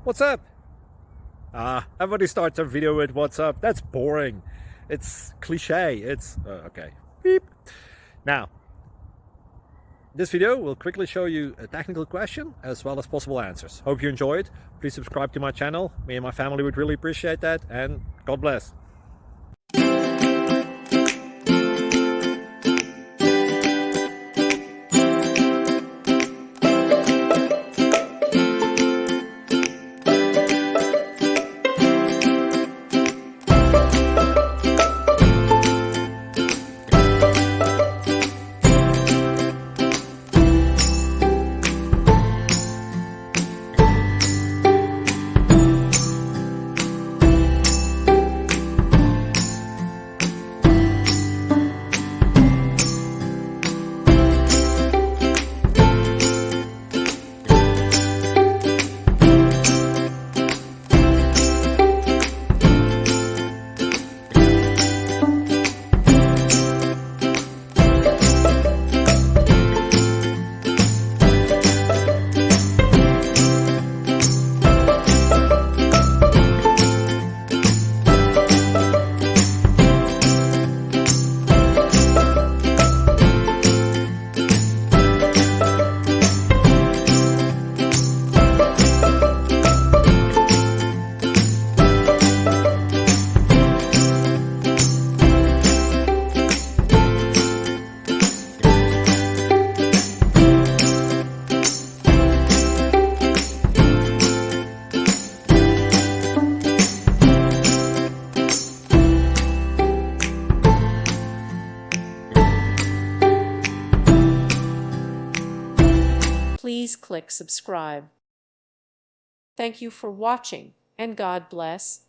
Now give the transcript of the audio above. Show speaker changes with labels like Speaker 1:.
Speaker 1: What's up? Everybody starts their video with what's up. That's boring. It's cliche. It's okay. Beep. Now, this video will quickly show you a technical question as well as possible answers. Hope you enjoyed. Please subscribe to my channel. Me and my family would really appreciate that, and God bless.
Speaker 2: Please click subscribe. Thank you for watching, and God bless.